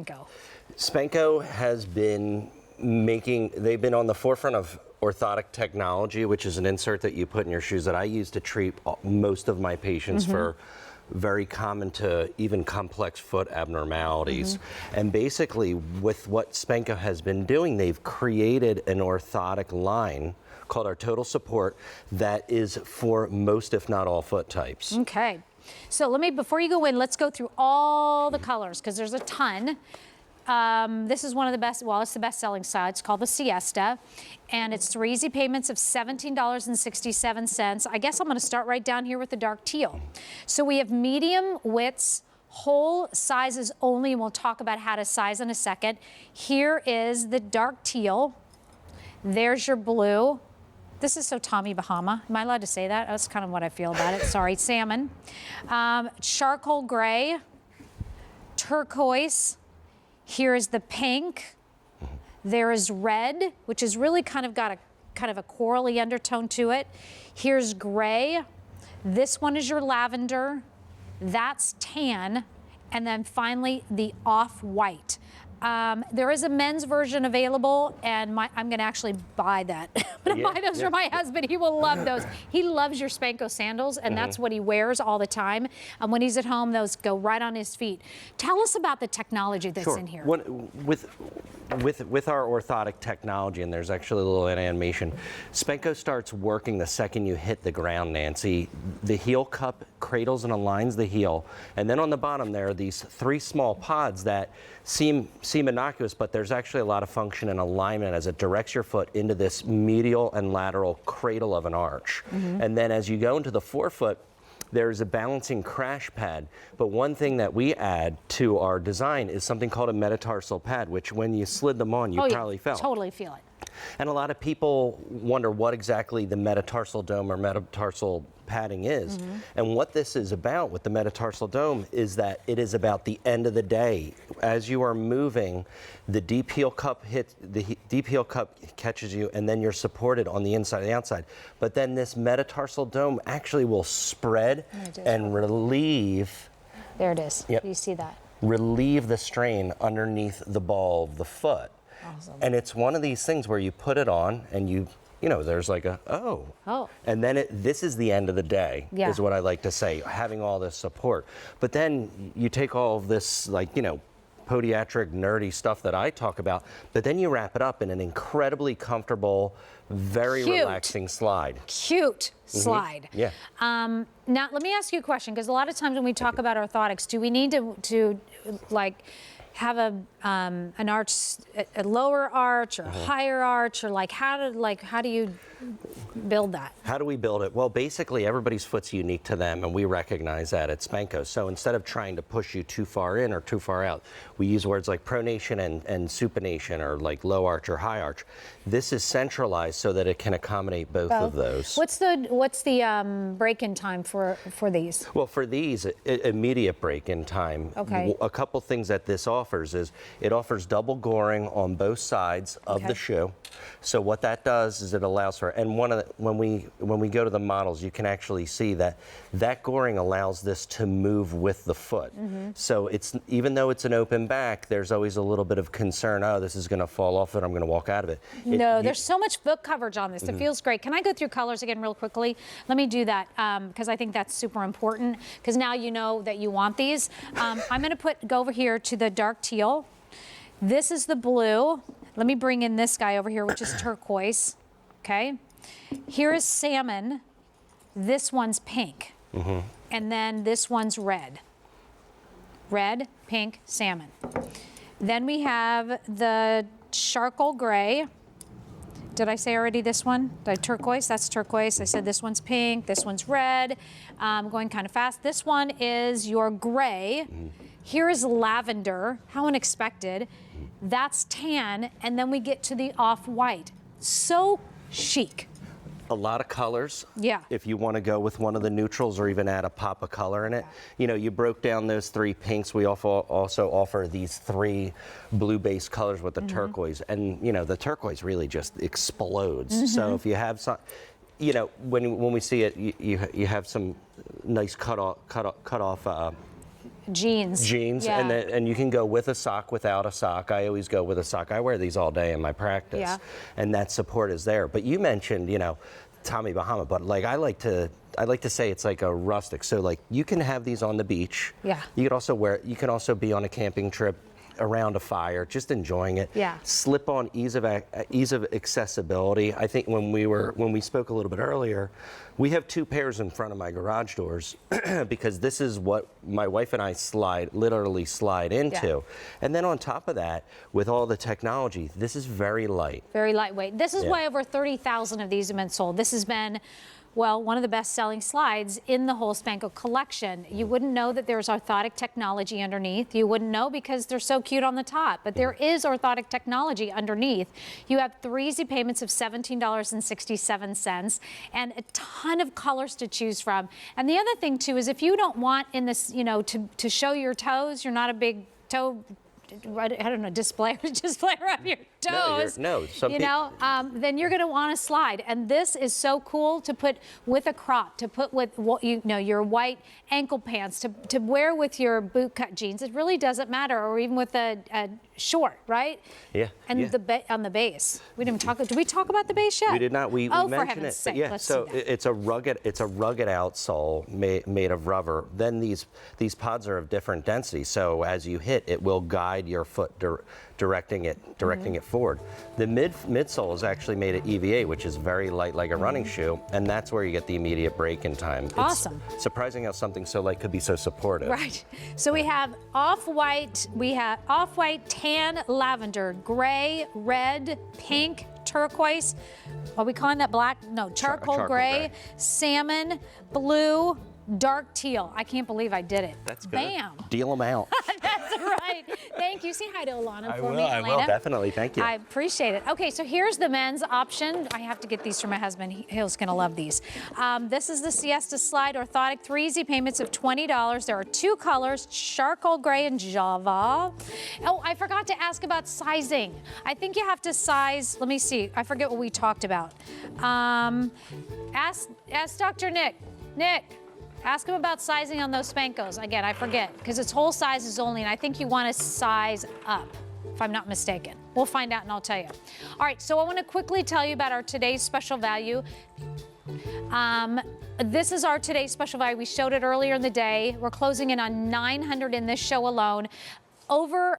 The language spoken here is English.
Spenco? Spenco has been they've been on the forefront of orthotic technology, which is an insert that you put in your shoes that I use to treat most of my patients for very common to even complex foot abnormalities. And basically, with what Spenco has been doing, they've created an orthotic line called our Total Support that is for most, if not all, foot types. Okay. So before you go in, let's go through all the colors, because there's a ton. This is one of the best, well, it's the best-selling style. It's called the Siesta, and it's 3 easy payments of $17.67. I guess I'm going to start right down here with the dark teal. So we have medium widths, whole sizes only, and we'll talk about how to size in a second. Here is the dark teal. There's your blue. This is so Tommy Bahama. Am I allowed to say that? That's kind of what I feel about it. Sorry, salmon. Charcoal gray, turquoise. Here is the pink. There is red, which is really kind of got a corally undertone to it. Here's gray. This one is your lavender. That's tan. And then finally, the off-white. There is a men's version available, and I'm going to actually buy that. I'm going to buy those for my husband. He will love those. He loves your Spenco sandals, and that's what he wears all the time. And when he's at home, those go right on his feet. Tell us about the technology that's in here. With our orthotic technology, and there's actually a little animation, Spenco starts working the second you hit the ground, Nancy. The heel cup cradles and aligns the heel, and then on the bottom there are these 3 small pods that seem innocuous, but there's actually a lot of function and alignment as it directs your foot into this medial and lateral cradle of an arch. And then as you go into the forefoot, there's a balancing crash pad. But one thing that we add to our design is something called a metatarsal pad, which when you slid them on, you probably felt. Totally feel it. And a lot of people wonder what exactly the metatarsal dome or metatarsal padding is. And what this is about with the metatarsal dome is that it is about the end of the day. As you are moving, the deep heel cup catches you, and then you're supported on the inside and the outside. But then this metatarsal dome actually will spread and relieve. There it is. Yep. You see that? Relieve the strain underneath the ball of the foot. Awesome. And it's one of these things where you put it on and you know, there's like a, and then this is the end of the day, is what I like to say, having all this support. But then you take all of this, like, you know, podiatric, nerdy stuff that I talk about, but then you wrap it up in an incredibly comfortable, very relaxing slide. Cute slide. Yeah. Now, let me ask you a question, because a lot of times when we talk about orthotics, do we need to like, have an arch, a lower arch or a higher arch, or how do you build that? How do we build it? Well, basically everybody's foot's unique to them, and we recognize that at Spenco. So instead of trying to push you too far in or too far out, we use words like pronation and supination, or like low arch or high arch. This is centralized so that it can accommodate both of those. What's the break-in time for these? Well, for these, immediate break-in time. Okay. A couple things that this offers is it offers double goring on both sides of the shoe. So what that does is it allows for, and when we go to the models, you can actually see that goring allows this to move with the foot. So even though it's an open back, there's always a little bit of concern, oh, this is going to fall off and I'm going to walk out of it. No, there's so much foot coverage on this. It feels great. Can I go through colors again real quickly? Let me do that, because I think that's super important, because now you know that you want these. I'm going to go over here to the dark teal. This is the blue. Let me bring in this guy over here, which is turquoise. Okay. Here is salmon. This one's pink. And then this one's red. Red, pink, salmon. Then we have the charcoal gray. Did I say already this one? The turquoise, that's turquoise. I said this one's pink, this one's red. Going kind of fast. This one is your gray. Here is lavender. How unexpected. That's tan, and then we get to the off-white. So chic. A lot of colors. Yeah. If you want to go with one of the neutrals or even add a pop of color in it. You know, you broke down those 3 pinks. We also offer these 3 blue-based colors with the turquoise. And, you know, the turquoise really just explodes. So if you have some, you know, when we see it, you have some nice cut off jeans. Yeah. And you can go with a sock, without a sock. I always go with a sock. I wear these all day in my practice. Yeah. And that support is there. But you mentioned, Tommy Bahama, but like I like to say it's like a rustic. So like you can have these on the beach. Yeah. You can also be on a camping trip around a fire, just enjoying it. Yeah. Slip on ease of accessibility. I think when we spoke a little bit earlier, we have 2 pairs in front of my garage doors because this is what my wife and I literally slide into. Yeah. And then on top of that, with all the technology, this is very light. Very lightweight. This is Yeah. why over 30,000 of these have been sold. This has been, well, one of the best-selling slides in the whole Spenco collection. You wouldn't know that there's orthotic technology underneath. You wouldn't know because they're so cute on the top, but there is orthotic technology underneath. You have 3 easy payments of $17.67 and a ton of colors to choose from. And the other thing too is if you don't want in this, to show your toes, you're not a big toe, I don't know, displayer of your toes. Then you're going to want to slide. And this is so cool to put with a crop, to put with your white ankle pants, to wear with your bootcut jeans. It really doesn't matter, or even with a short, right? Yeah. And yeah. On the base, we didn't talk. Did we talk about the base yet? We did not. We for mentioned heaven's it. sake, Yeah. let's So do that. it's a rugged outsole made of rubber. Then these pods are of different densities. So as you hit, it will guide your foot, directing it forward. The midsole is actually made of EVA, which is very light, like a running shoe, and that's where you get the immediate break-in time. Awesome. It's surprising how something so light could be so supportive. Right. So we have off-white, tan, lavender, gray, red, pink, turquoise. Are we calling that black? No, charcoal gray, salmon, blue, dark teal. I can't believe I did it. That's good. Bam. Deal them out. That's right. Thank you. Say hi to Alana for me, I will, Elena. definitely. Thank you. I appreciate it. Okay, so here's the men's option. I have to get these for my husband. He's going to love these. This is the Siesta Slide Orthotic, 3 easy payments of $20. There are 2 colors, charcoal gray and Java. Oh, I forgot to ask about sizing. I think you have to size, let me see. I forget what we talked about. Ask Dr. Nick. Nick. Ask him about sizing on those Spencos. Again, I forget, because it's whole sizes only, and I think you want to size up, if I'm not mistaken. We'll find out, and I'll tell you. All right, so I want to quickly tell you about our today's special value. This is our today's special value. We showed it earlier in the day. We're closing in on 900 in this show alone. Over